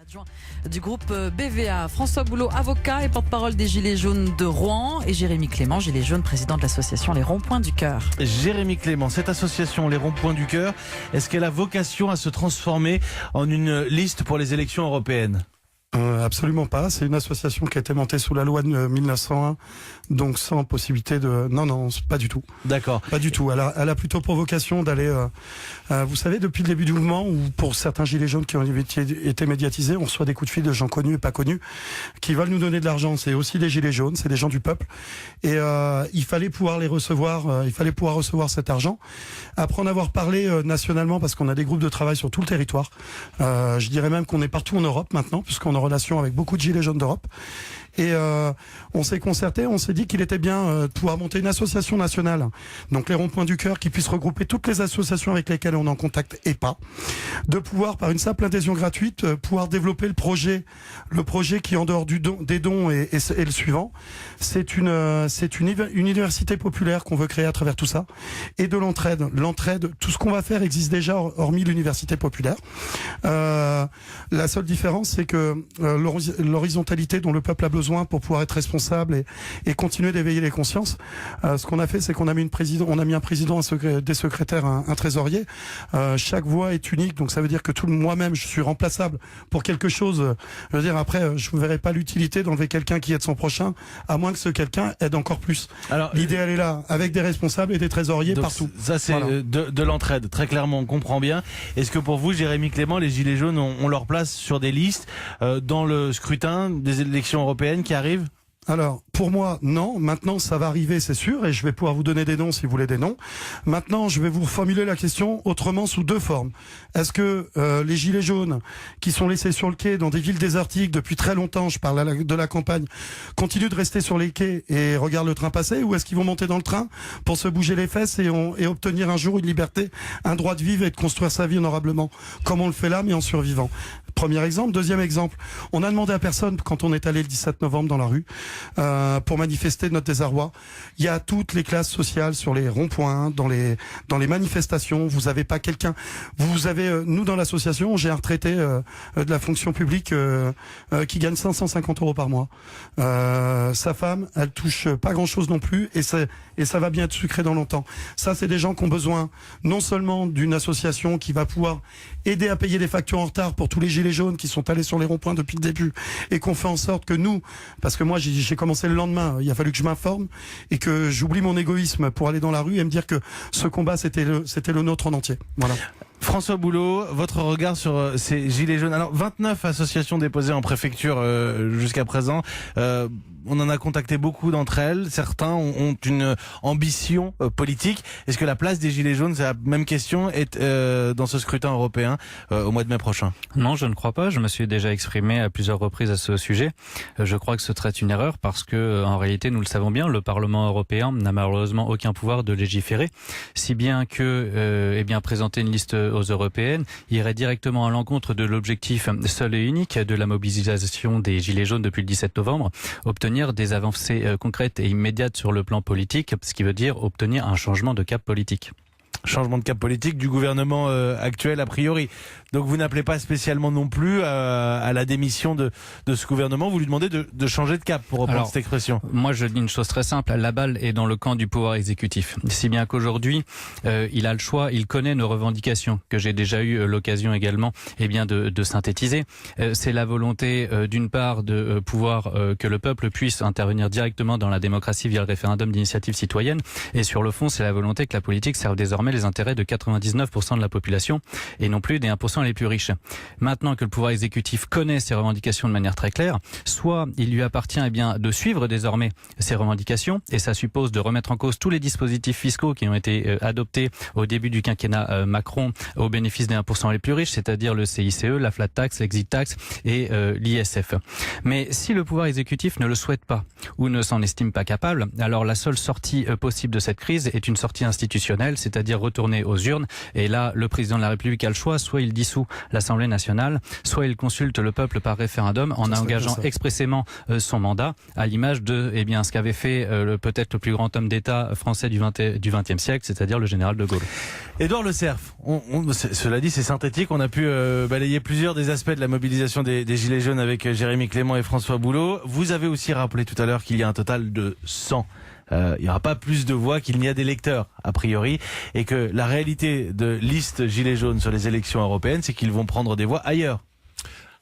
Adjoint du groupe BVA, François Boulot, avocat et porte-parole des Gilets jaunes de Rouen, et Jérémy Clément, Gilets jaunes, président de l'association Les Ronds-Points du Cœur. Jérémy Clément, cette association Les Ronds-Points du Cœur, est-ce qu'elle a vocation à se transformer en une liste pour les élections européennes ? Absolument pas. C'est une association qui a été montée sous la loi de 1901, donc sans possibilité de... Non, pas du tout. D'accord. Pas du tout. Elle a plutôt pour vocation d'aller... vous savez, depuis le début du mouvement, ou pour certains gilets jaunes qui ont été médiatisés, on reçoit des coups de fil de gens connus et pas connus qui veulent nous donner de l'argent. C'est aussi des gilets jaunes, c'est des gens du peuple. Et il fallait pouvoir les recevoir, il fallait pouvoir recevoir cet argent. Après en avoir parlé nationalement, parce qu'on a des groupes de travail sur tout le territoire, je dirais même qu'on est partout en Europe maintenant, puisqu'on est en relation avec beaucoup de gilets jaunes d'Europe. Et on s'est concerté, on s'est dit qu'il était bien de pouvoir monter une association nationale, donc les Ronds-Points du Cœur, qui puisse regrouper toutes les associations avec lesquelles on est en contact et pas, de pouvoir par une simple adhésion gratuite pouvoir développer le projet qui en dehors des dons est le suivant. C'est une université populaire qu'on veut créer à travers tout ça, et de l'entraide. L'entraide, tout ce qu'on va faire existe déjà hormis l'université populaire. La seule différence, c'est que l'horizontalité dont le peuple a besoin pour pouvoir être responsable et continuer d'éveiller les consciences. Ce qu'on a fait, c'est qu'on a mis un président, des secrétaires, un trésorier. Chaque voix est unique, donc ça veut dire que moi-même, je suis remplaçable pour quelque chose. Je veux dire, après, je ne verrai pas l'utilité d'enlever quelqu'un qui aide son prochain, à moins que ce quelqu'un aide encore plus. Alors, l'idée, elle est là, avec des responsables et des trésoriers partout. Ça, c'est voilà. de l'entraide, très clairement, on comprend bien. Est-ce que pour vous, Jérémy Clément, les Gilets jaunes ont leur place sur des listes dans le scrutin des élections européennes qui arrivent ? Alors, pour moi, non. Maintenant, ça va arriver, c'est sûr, et je vais pouvoir vous donner des noms si vous voulez des noms. Maintenant, je vais vous reformuler la question autrement sous deux formes. Est-ce que les gilets jaunes qui sont laissés sur le quai dans des villes désertiques depuis très longtemps, je parle de la campagne, continuent de rester sur les quais et regardent le train passer, ou est-ce qu'ils vont monter dans le train pour se bouger les fesses et obtenir un jour une liberté, un droit de vivre et de construire sa vie honorablement, comme on le fait là, mais en survivant? Premier exemple. Deuxième exemple, on a demandé à personne, quand on est allé le 17 novembre dans la rue, pour manifester notre désarroi. Il y a toutes les classes sociales sur les ronds-points, dans les manifestations. Vous avez pas quelqu'un. Vous avez, nous dans l'association, j'ai un retraité de la fonction publique qui gagne 550 € par mois. Sa femme, elle touche pas grand-chose non plus, et ça va bien être sucré dans longtemps. Ça, c'est des gens qui ont besoin non seulement d'une association qui va pouvoir aider à payer des factures en retard pour tous les gilets jaunes qui sont allés sur les ronds-points depuis le début, et qu'on fait en sorte que nous, parce que moi j'ai commencé le lendemain, il a fallu que je m'informe et que j'oublie mon égoïsme pour aller dans la rue et me dire que ce combat c'était le nôtre en entier. Voilà. François Boulot, votre regard sur ces gilets jaunes. Alors, 29 associations déposées en préfecture jusqu'à présent. On en a contacté beaucoup d'entre elles. Certains ont une ambition politique. Est-ce que la place des gilets jaunes, c'est la même question, est dans ce scrutin européen au mois de mai prochain? Non, je ne crois pas. Je me suis déjà exprimé à plusieurs reprises à ce sujet. Je crois que ce serait une erreur parce que, en réalité, nous le savons bien, le Parlement européen n'a malheureusement aucun pouvoir de légiférer, si bien que, présenter une liste aux européennes irait directement à l'encontre de l'objectif seul et unique de la mobilisation des Gilets jaunes depuis le 17 novembre, obtenir des avancées concrètes et immédiates sur le plan politique, ce qui veut dire obtenir un changement de cap politique. Changement de cap politique du gouvernement actuel a priori. Donc vous n'appelez pas spécialement non plus à la démission de ce gouvernement, vous lui demandez de changer de cap, pour reprendre cette expression. Moi je dis une chose très simple, la balle est dans le camp du pouvoir exécutif. Si bien qu'aujourd'hui il a le choix, il connaît nos revendications, que j'ai déjà eu l'occasion également de synthétiser. C'est la volonté d'une part de pouvoir que le peuple puisse intervenir directement dans la démocratie via le référendum d'initiative citoyenne, et sur le fond c'est la volonté que la politique serve désormais les intérêts de 99% de la population et non plus des 1% les plus riches. Maintenant que le pouvoir exécutif connaît ces revendications de manière très claire, soit il lui appartient de suivre désormais ces revendications, et ça suppose de remettre en cause tous les dispositifs fiscaux qui ont été adoptés au début du quinquennat Macron au bénéfice des 1% les plus riches, c'est-à-dire le CICE, la flat tax, l'exit tax et l'ISF. Mais si le pouvoir exécutif ne le souhaite pas ou ne s'en estime pas capable, alors la seule sortie possible de cette crise est une sortie institutionnelle, c'est-à-dire retourner aux urnes. Et là, le président de la République a le choix, soit il dissout l'Assemblée nationale, soit il consulte le peuple par référendum en engageant expressément son mandat, à l'image de ce qu'avait fait peut-être le plus grand homme d'État français du XXe siècle, c'est-à-dire le général de Gaulle. Édouard Le Cerf, cela dit, c'est synthétique. On a pu balayer plusieurs des aspects de la mobilisation des Gilets jaunes avec Jérémy Clément et François Boulot. Vous avez aussi rappelé tout à l'heure qu'il y a un total de 100. Il n'y aura pas plus de voix qu'il n'y a d'électeurs, a priori, et que la réalité de liste Gilets jaunes sur les élections européennes, c'est qu'ils vont prendre des voix ailleurs.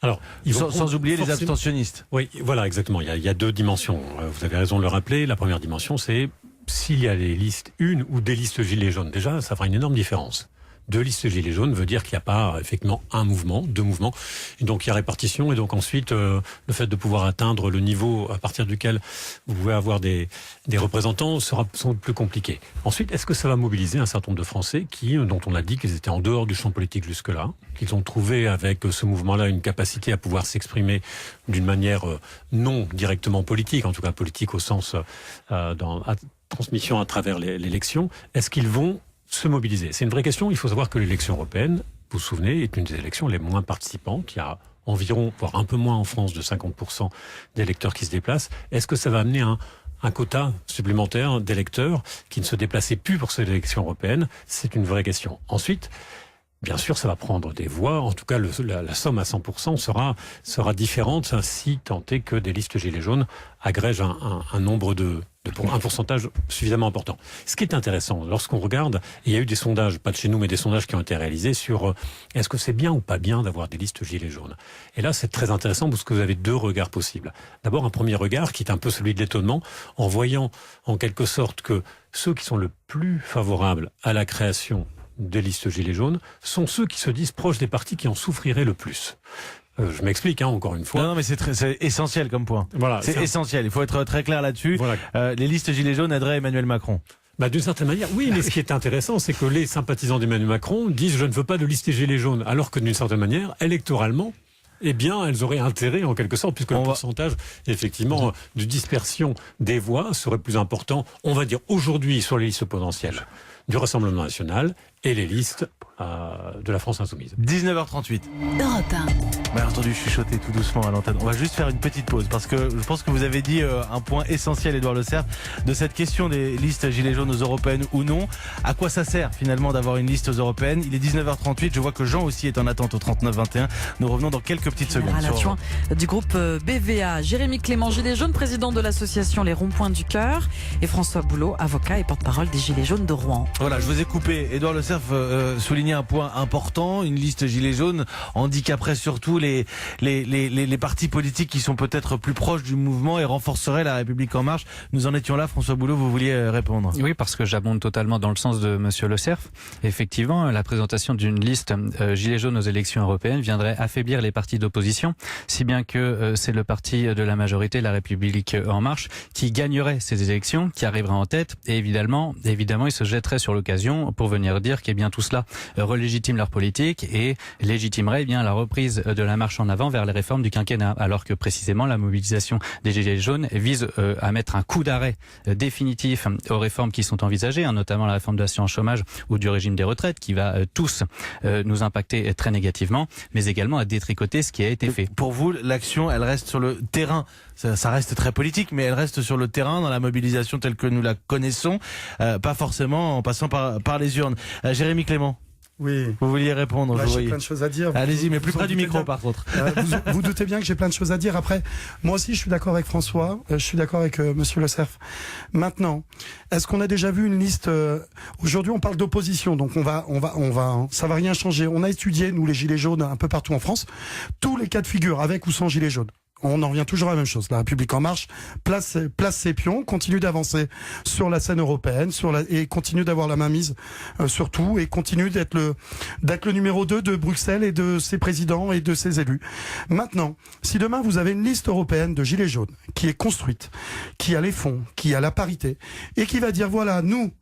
Alors, sans oublier les abstentionnistes. Oui, voilà, exactement. Il y a deux dimensions. Vous avez raison de le rappeler. La première dimension, c'est s'il y a des listes, une ou des listes Gilets jaunes. Déjà, ça fera une énorme différence. Deux listes Gilets jaunes veut dire qu'il n'y a pas effectivement un mouvement, deux mouvements. Et donc il y a répartition et donc ensuite le fait de pouvoir atteindre le niveau à partir duquel vous pouvez avoir des représentants sera sans doute plus compliqué. Ensuite, est-ce que ça va mobiliser un certain nombre de Français dont on a dit qu'ils étaient en dehors du champ politique jusque-là, qu'ils ont trouvé avec ce mouvement-là une capacité à pouvoir s'exprimer d'une manière non directement politique, en tout cas politique au sens transmission à travers l'élection. Est-ce qu'ils vont se mobiliser? C'est une vraie question. Il faut savoir que l'élection européenne, vous vous souvenez, est une des élections les moins participantes. Il y a environ, voire un peu moins en France, de 50% d'électeurs qui se déplacent. Est-ce que ça va amener un quota supplémentaire d'électeurs qui ne se déplaçaient plus pour cette élection européenne? C'est une vraie question. Ensuite, bien sûr, ça va prendre des voix. En tout cas, la somme à 100% sera différente si tant est que des listes Gilets jaunes agrègent un nombre un pourcentage suffisamment important. Ce qui est intéressant, lorsqu'on regarde, il y a eu des sondages, pas de chez nous, mais des sondages qui ont été réalisés sur est-ce que c'est bien ou pas bien d'avoir des listes Gilets jaunes. Et là, c'est très intéressant parce que vous avez deux regards possibles. D'abord, un premier regard qui est un peu celui de l'étonnement, en voyant en quelque sorte que ceux qui sont le plus favorables à la création des listes Gilets jaunes sont ceux qui se disent proches des partis qui en souffriraient le plus. Je m'explique, encore une fois. Non, mais c'est essentiel comme point. Voilà, c'est essentiel. Il faut être très clair là-dessus. Voilà. Les listes Gilets jaunes aideraient Emmanuel Macron. D'une certaine manière, oui, mais ce qui est intéressant, c'est que les sympathisants d'Emmanuel Macron disent « je ne veux pas de liste Gilets jaunes », alors que d'une certaine manière, électoralement, elles auraient intérêt en quelque sorte, puisque le pourcentage, effectivement, de dispersion des voix serait plus important, on va dire aujourd'hui, sur les listes potentielles du Rassemblement national et les listes de la France insoumise. 19h38. Europe 1. Bien entendu, chuchoter tout doucement à l'antenne. On va juste faire une petite pause parce que je pense que vous avez dit un point essentiel, Édouard Le Cerf, de cette question des listes Gilets jaunes aux européennes ou non. À quoi ça sert finalement d'avoir une liste aux européennes? Il est 19h38. Je vois que Jean aussi est en attente au 39-21. Nous revenons dans quelques petites secondes. Adjoint du groupe BVA, Jérémy Clément, Gilets jaunes, président de l'association Les Ronds-Points du Cœur, et François Boulot, avocat et porte-parole des Gilets jaunes de Rouen. Voilà, je vous ai coupé. Édouard Le Cerf soulignait un point important. Une liste Gilets jaunes handicaperait surtout les partis politiques qui sont peut-être plus proches du mouvement et renforcerait la République en marche. Nous en étions là. François Boulot, vous vouliez répondre? Oui, parce que j'abonde totalement dans le sens de Monsieur Le Cerf. Effectivement, la présentation d'une liste Gilets jaunes aux élections européennes viendrait affaiblir les partis d'opposition, si bien que c'est le parti de la majorité, la République en marche, qui gagnerait ces élections, qui arriverait en tête, et évidemment, il se jetterait sur l'occasion pour venir dire bien tout cela relégitime leur politique et légitimerait la reprise de la marche en avant vers les réformes du quinquennat, alors que précisément la mobilisation des Gilets jaunes vise à mettre un coup d'arrêt définitif aux réformes qui sont envisagées, notamment la réforme de l'assurance chômage ou du régime des retraites qui va tous nous impacter très négativement, mais également à détricoter ce qui a été fait. Pour vous, l'action, elle reste sur le terrain. Ça reste très politique, mais elle reste sur le terrain, dans la mobilisation telle que nous la connaissons, pas forcément en passant par les urnes. Jérémy Clément. Oui. Vous vouliez répondre, je j'ai plein de choses à dire. Allez-y, mais plus près du micro, par contre. Vous doutez bien que j'ai plein de choses à dire. Après, moi aussi, je suis d'accord avec François. Je suis d'accord avec Monsieur Le Cerf. Maintenant, est-ce qu'on a déjà vu une liste aujourd'hui, on parle d'opposition, donc ça va rien changer. On a étudié, nous, les Gilets jaunes, un peu partout en France, tous les cas de figure, avec ou sans Gilets jaunes. On en revient toujours à la même chose. La République en marche place ses pions, continue d'avancer sur la scène européenne, et continue d'avoir la mainmise sur tout, et continue d'être le numéro 2 de Bruxelles et de ses présidents et de ses élus. Maintenant, si demain vous avez une liste européenne de Gilets jaunes qui est construite, qui a les fonds, qui a la parité, et qui va dire voilà, nous,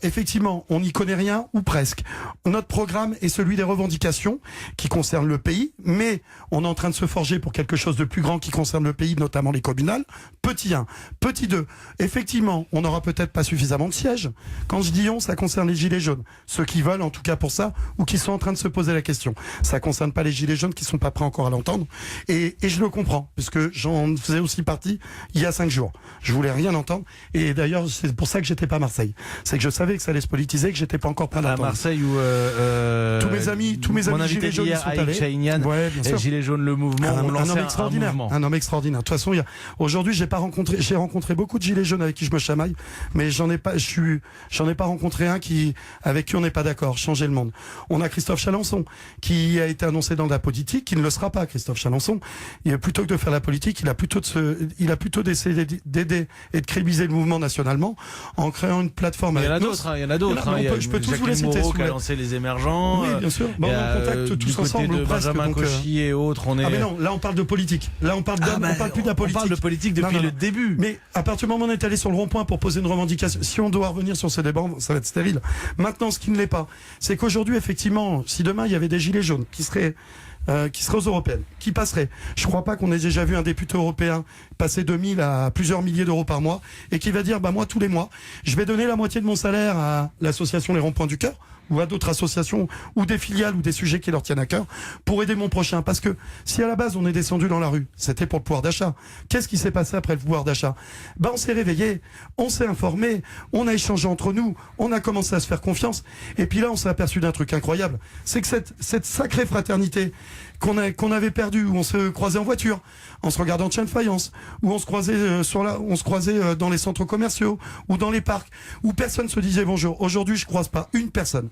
effectivement, on n'y connaît rien ou presque. Notre programme est celui des revendications qui concernent le pays, mais on est en train de se forger pour quelque chose de plus plus grands qui concernent le pays, notamment les communales. Petit 1. Petit 2. Effectivement, on n'aura peut-être pas suffisamment de sièges. Quand je dis on, ça concerne les gilets jaunes. Ceux qui veulent, en tout cas pour ça, ou qui sont en train de se poser la question. Ça concerne pas les gilets jaunes qui sont pas prêts encore à l'entendre. Et je le comprends, puisque j'en faisais aussi partie il y a 5 jours. Je voulais rien entendre. Et d'ailleurs, c'est pour ça que j'étais pas à Marseille. C'est que je savais que ça allait se politiser, que j'étais pas encore prêt à l'entendre. À Marseille où tous mes amis gilets jaunes sont allés. Shainian, ouais, bien sûr. Gilets jaunes, le mouvement, un homme extraordinaire. mouvement. Un homme extraordinaire. De toute façon, aujourd'hui, j'ai rencontré beaucoup de gilets jaunes avec qui je me chamaille, mais j'en ai pas rencontré un avec qui on n'est pas d'accord. Changer le monde. On a Christophe Chalençon qui a été annoncé dans la politique, qui ne le sera pas. Christophe Chalençon, plutôt que de faire la politique, il a plutôt d'essayer d'aider et de crédibiliser le mouvement nationalement en créant une plateforme. Il y en a d'autres. Je peux tous vous les citer. Qui a lancé les émergents. Oui, bien sûr. Bon, on contacte tous ensemble. De Benjamin Cauchy et autres. Ah mais non, là on parle de politique. Là on parle d'hommes, on parle plus de la politique. On parle de politique depuis le début. Mais à partir du moment où on est allé sur le rond-point pour poser une revendication, si on doit revenir sur ces débats, ça va être stérile. Maintenant, ce qui ne l'est pas, c'est qu'aujourd'hui, effectivement, si demain il y avait des gilets jaunes qui seraient aux européennes, qui passeraient. Je crois pas qu'on ait déjà vu un député européen passer de 1000 à plusieurs milliers d'euros par mois et qui va dire, moi, tous les mois, je vais donner la moitié de mon salaire à l'association Les Ronds-Points du Cœur ou à d'autres associations ou des filiales ou des sujets qui leur tiennent à cœur pour aider mon prochain. Parce que si à la base on est descendu dans la rue, c'était pour le pouvoir d'achat. Qu'est-ce qui s'est passé après le pouvoir d'achat? On s'est réveillé, on s'est informé, on a échangé entre nous, on a commencé à se faire confiance. Et puis là, on s'est aperçu d'un truc incroyable. C'est que cette sacrée fraternité qu'on avait perdue, où on se croisait en voiture, en se regardant de chaîne faïence, où on se croisait dans les centres commerciaux ou dans les parcs, où personne se disait bonjour. Aujourd'hui, je croise pas une personne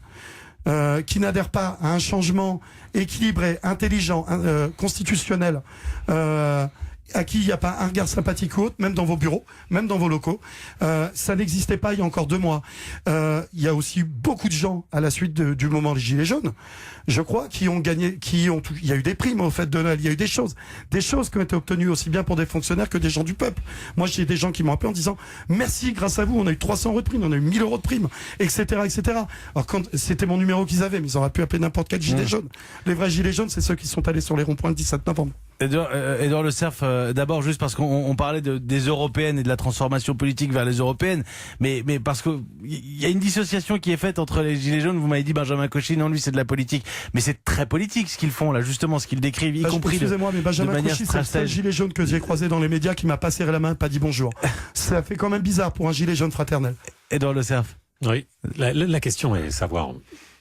qui n'adhère pas à un changement équilibré, intelligent, constitutionnel, à qui il n'y a pas un regard sympathique ou autre, même dans vos bureaux, même dans vos locaux. Ça n'existait pas il y a encore 2 mois. Il y a aussi beaucoup de gens à la suite du moment des Gilets jaunes, je crois, qui ont gagné, il y a eu des primes au fait de Noël, il y a eu des choses qui ont été obtenues aussi bien pour des fonctionnaires que des gens du peuple. Moi, j'ai des gens qui m'ont appelé en disant merci, grâce à vous, on a eu 300 euros de primes, on a eu 1000 euros de primes, etc., etc. Alors quand c'était mon numéro qu'ils avaient, mais ils auraient pu appeler n'importe quel gilet jaune. Les vrais gilets jaunes, c'est ceux qui sont allés sur les ronds-points le 17 novembre. Édouard Le Cerf, d'abord juste parce qu'on parlait des européennes et de la transformation politique vers les européennes, mais parce que il y a une dissociation qui est faite entre les gilets jaunes. Vous m'avez dit Benjamin Cauchy, non, lui c'est de la politique, mais c'est très politique ce qu'ils font là, justement, ce qu'ils décrivent, y compris. Excusez-moi, mais Benjamin Cauchy, c'est le seul gilet jaune que j'ai croisé dans les médias qui m'a pas serré la main, pas dit bonjour. Ça fait quand même bizarre pour un gilet jaune fraternel. Édouard Le Cerf. Oui, la question est de savoir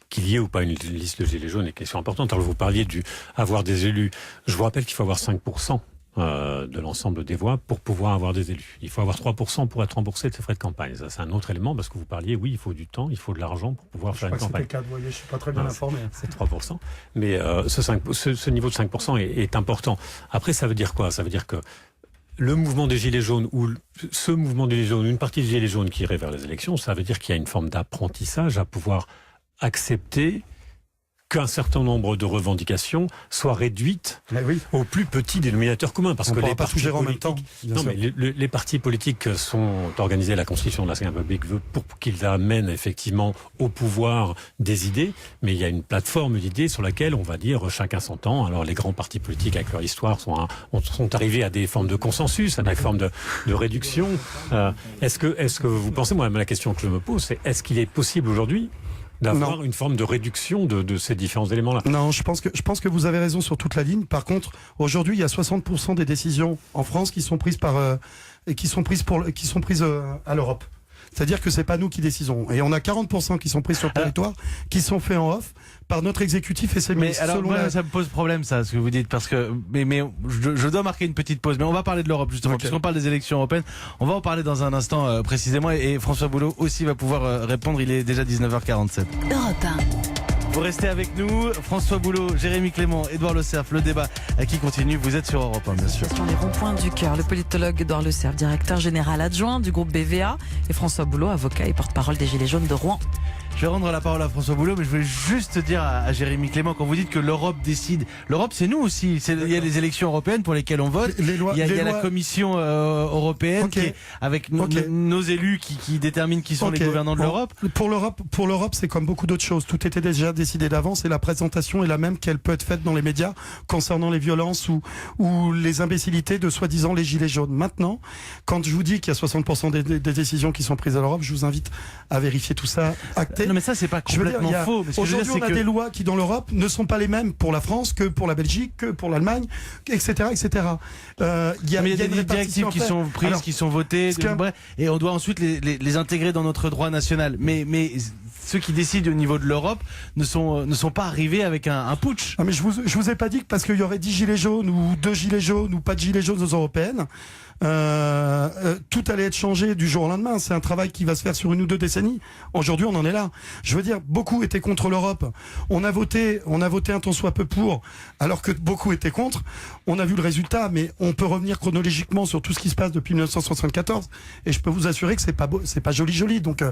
qu'il y ait ou pas une liste de gilets jaunes est une question importante. Alors vous parliez avoir des élus. Je vous rappelle qu'il faut avoir 5% de l'ensemble des voix pour pouvoir avoir des élus. Il faut avoir 3% pour être remboursé de ses frais de campagne. Ça, c'est un autre élément parce que vous parliez, oui, il faut du temps, il faut de l'argent pour pouvoir faire une campagne. C'était 4, vous voyez, je suis pas très bien informé. C'est 3%. Mais ce niveau de 5% est important. Après, ça veut dire quoi? Ça veut dire que le mouvement des Gilets jaunes ou ce mouvement des Gilets jaunes, une partie des Gilets jaunes qui irait vers les élections, ça veut dire qu'il y a une forme d'apprentissage à pouvoir accepter qu'un certain nombre de revendications soient réduites au plus petit dénominateur commun. Parce que les partis politiques, en même temps. Non, mais les partis politiques sont organisés, la Constitution de la Cinquième République veut pour qu'ils amènent effectivement au pouvoir des idées, mais il y a une plateforme d'idées sur laquelle on va dire chacun s'entend. Alors les grands partis politiques avec leur histoire sont arrivés à des formes de consensus, à des formes de réduction. Est-ce que vous pensez, moi la question que je me pose, c'est est-ce qu'il est possible aujourd'hui d'avoir une forme de réduction de ces différents éléments-là? Non, je pense que vous avez raison sur toute la ligne. Par contre, aujourd'hui, il y a 60% des décisions en France qui sont prises à l'Europe. C'est-à-dire que c'est pas nous qui décidons. Et on a 40% qui sont prises sur le territoire, qui sont faits en off par notre exécutif et ses ministres. Mais alors, ça me pose problème, ça, ce que vous dites, parce que, mais je dois marquer une petite pause. Mais on va parler de l'Europe, justement, puisqu'on parle des élections européennes. On va en parler dans un instant, précisément, et François Boulot aussi va pouvoir répondre. Il est déjà 19h47. Europe 1. Vous restez avec nous, François Boulot, Jérémy Clément, Édouard Le Cerf, le débat qui continue. Vous êtes sur Europe 1, bien sûr. Les ronds-points du cœur, le politologue Édouard Le Cerf, directeur général adjoint du groupe BVA, et François Boulot, avocat et porte-parole des Gilets jaunes de Rouen. Je vais rendre la parole à François Boulot, mais je voulais juste dire à Jérémy Clément, quand vous dites que l'Europe décide, l'Europe c'est nous aussi. Il y a les élections européennes pour lesquelles on vote. Il y a la Commission européenne qui est avec nos élus qui déterminent qui sont les gouvernants de l'Europe. Pour l'Europe, c'est comme beaucoup d'autres choses. Tout était déjà décidé d'avance et la présentation est la même qu'elle peut être faite dans les médias concernant les violences ou les imbécilités de soi-disant les gilets jaunes. Maintenant, quand je vous dis qu'il y a 60% des décisions qui sont prises à l'Europe, je vous invite à vérifier tout ça acté. Non mais ça c'est pas complètement faux. Aujourd'hui on a des lois qui dans l'Europe ne sont pas les mêmes pour la France que pour la Belgique, que pour l'Allemagne, etc. etc. Il y a des directives qui sont prises, qui sont votées, et on doit ensuite les intégrer dans notre droit national. Mais ceux qui décident au niveau de l'Europe ne sont pas arrivés avec un putsch. Ah mais je vous ai pas dit que parce qu'il y aurait 10 gilets jaunes ou 2 gilets jaunes ou pas de gilets jaunes aux européennes, tout allait être changé du jour au lendemain. C'est un travail qui va se faire sur 1 ou 2 décennies. Aujourd'hui, on en est là. Je veux dire, beaucoup étaient contre l'Europe. On a voté un tant soit peu pour, alors que beaucoup étaient contre. On a vu le résultat, mais on peut revenir chronologiquement sur tout ce qui se passe depuis 1974. Et je peux vous assurer que c'est pas joli. Donc,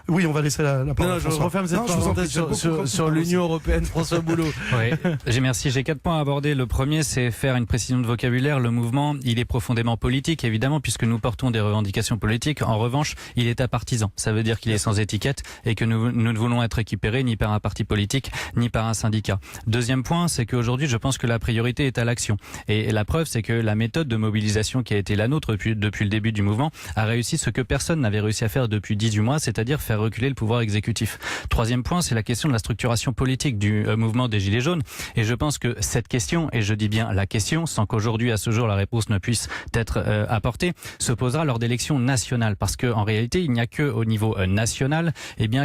oui, on va laisser la parole. Non, je referme cette parenthèse sur l'Union européenne. François Boulot. Oui, merci. J'ai 4 points à aborder. Le premier, c'est faire une précision de vocabulaire. Le mouvement, il est profondément politique, évidemment, puisque nous portons des revendications politiques. En revanche, il est apartisan. Ça veut dire qu'il est sans étiquette et que nous ne voulons être récupérés ni par un parti politique, ni par un syndicat. Deuxième point, c'est qu'aujourd'hui, je pense que la priorité est à l'action. Et la preuve, c'est que la méthode de mobilisation qui a été la nôtre depuis le début du mouvement a réussi ce que personne n'avait réussi à faire depuis 18 mois, c'est-à-dire faire reculer le pouvoir exécutif. Troisième point, c'est la question de la structuration politique du mouvement des Gilets jaunes. Et je pense que cette question, et je dis bien la question, sans qu'aujourd'hui, à ce jour, la réponse ne puisse être apportée, se posera lors d'élections nationales. Parce qu'en réalité, il n'y a que au niveau national,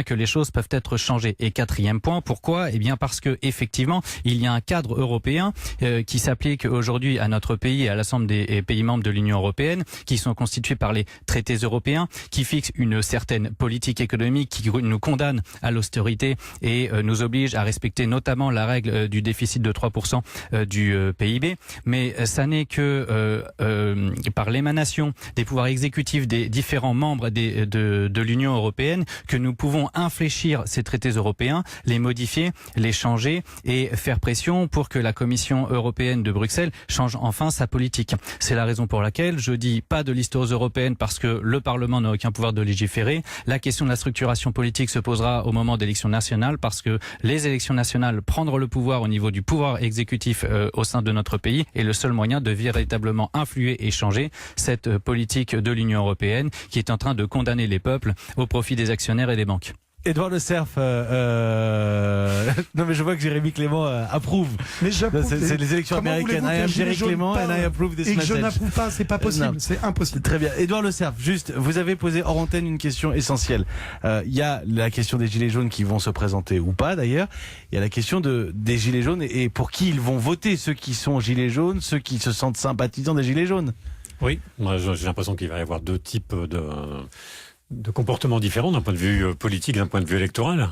que les choses peuvent être changées. Et quatrième point, pourquoi ? Parce que effectivement, il y a un cadre européen qui s'applique aujourd'hui à notre pays et à l'ensemble des pays membres de l'Union européenne, qui sont constitués par les traités européens, qui fixent une certaine politique économique, qui nous condamne à l'austérité et nous oblige à respecter notamment la règle du déficit de 3% du PIB. Mais ça n'est que par l'émanation des pouvoirs exécutifs des différents membres de l'Union européenne que nous pouvons infléchir ces traités européens, les modifier, les changer et faire pression pour que la Commission européenne de Bruxelles change enfin sa politique. C'est la raison pour laquelle je dis pas de liste européenne parce que le Parlement n'a aucun pouvoir de légiférer. La question de la structuration politique se posera au moment d'élections nationales parce que les élections nationales, prendre le pouvoir au niveau du pouvoir exécutif au sein de notre pays est le seul moyen de véritablement influer et changer cette politique de l'Union européenne qui est en train de condamner les peuples au profit des actionnaires et des banques. Édouard Le Cerf, non mais je vois que Jérémy Clément approuve. Mais j'approuve. C'est les élections américaines. I am Jérémy Clément and I approve this message. Et que je n'approuve pas, c'est pas possible, c'est impossible. Très bien. Édouard Le Cerf, juste, vous avez posé hors antenne une question essentielle. Il y a la question des gilets jaunes qui vont se présenter ou pas d'ailleurs. Il y a la question des gilets jaunes et pour qui ils vont voter, ceux qui sont gilets jaunes, ceux qui se sentent sympathisants des gilets jaunes. Oui, moi j'ai l'impression qu'il va y avoir 2 types de comportements différents d'un point de vue politique, d'un point de vue électoral.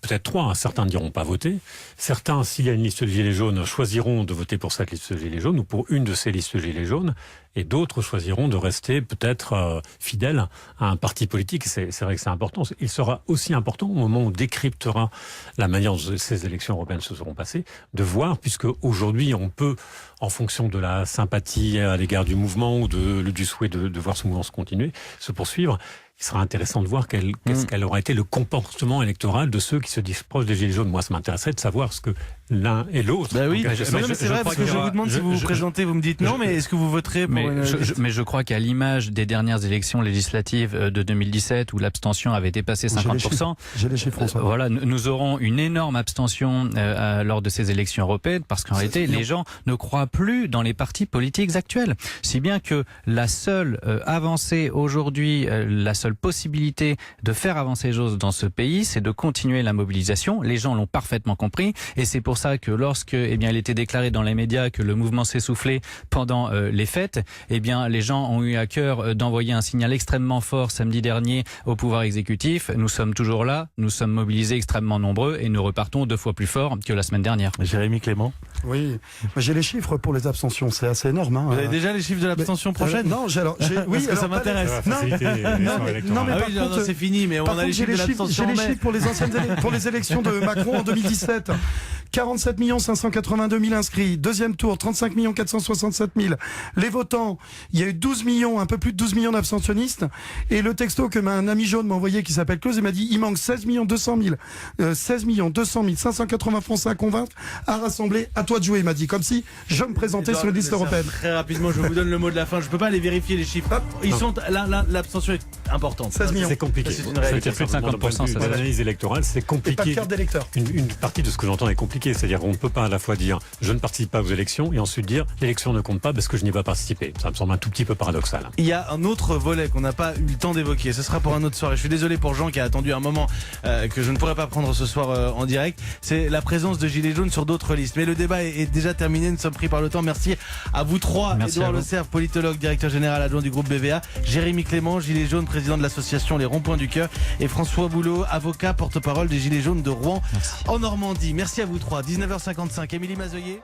Peut-être 3. Certains ne diront pas voter. Certains, s'il y a une liste de gilets jaunes, choisiront de voter pour cette liste de gilets jaunes ou pour une de ces listes de gilets jaunes. Et d'autres choisiront de rester peut-être fidèles à un parti politique. C'est vrai que c'est important. Il sera aussi important au moment où on décryptera la manière dont ces élections européennes se seront passées, de voir, puisque aujourd'hui on peut, en fonction de la sympathie à l'égard du mouvement ou du souhait de voir ce mouvement se poursuivre, il sera intéressant de voir quel aura été le comportement électoral de ceux qui se disent proches des Gilets jaunes. Moi, ça m'intéresserait de savoir ce que l'un et l'autre... Bah oui, c'est vrai, parce que je vous demande si vous vous présentez, vous me dites non, mais est-ce que vous voterez pour mais je crois qu'à l'image des dernières élections législatives de 2017, où l'abstention avait dépassé 50%, j'ai les chiffres, François. Voilà, nous aurons une énorme abstention lors de ces élections européennes, parce qu'en réalité, les gens ne croient plus dans les partis politiques actuels. Si bien que la seule avancée aujourd'hui, la seule possibilité de faire avancer les choses dans ce pays, c'est de continuer la mobilisation. Les gens l'ont parfaitement compris, et c'est pour ça que lorsque il était déclaré dans les médias que le mouvement s'essoufflait pendant les fêtes, les gens ont eu à cœur d'envoyer un signal extrêmement fort samedi dernier au pouvoir exécutif. Nous sommes toujours là, nous sommes mobilisés extrêmement nombreux et nous repartons 2 fois plus fort que la semaine dernière. Jérémy Clément. Oui, j'ai les chiffres pour les abstentions, c'est assez énorme. Vous avez déjà les chiffres de l'abstention prochaine? Non, oui, parce que ça m'intéresse. C'est fini, mais on a les chiffres de l'abstention. J'ai les chiffres pour les élections de Macron en 2017. 47 582 000 inscrits. Deuxième tour, 35 467 000. Les votants, il y a eu 12 millions, un peu plus de 12 millions d'abstentionnistes. Et le texto que un ami jaune m'a envoyé qui s'appelle Claude, il m'a dit il manque 16 200 000 580 Français à convaincre, à rassembler. À toi de jouer, il m'a dit, comme si je me présentais sur une liste européenne. Très rapidement, je vous donne le mot de la fin. Je peux pas aller vérifier les chiffres. Hop, ils sont là, l'abstention est importante. 16 millions. C'est compliqué. C'est plus de 50%. L'analyse électorale, c'est compliqué. Et pas de carte d'électeur. Une partie de ce que j'entends est compliquée. C'est-à-dire qu'on ne peut pas à la fois dire je ne participe pas aux élections et ensuite dire l'élection ne compte pas parce que je n'y ai pas participé. Ça me semble un tout petit peu paradoxal. Il y a un autre volet qu'on n'a pas eu le temps d'évoquer. Ce sera pour un autre soir. Et je suis désolé pour Jean qui a attendu un moment que je ne pourrais pas prendre ce soir en direct. C'est la présence de Gilets jaunes sur d'autres listes. Mais le débat est déjà terminé. Nous sommes pris par le temps. Merci à vous trois. Édouard Le Cerf, politologue, directeur général adjoint du groupe BVA. Jérémy Clément, Gilets jaunes, président de l'association Les Ronds-Points du Cœur. Et François Boulot, avocat, porte-parole des Gilets jaunes de Rouen en Normandie. Merci à vous trois. 19h55. Émilie Mazoyer.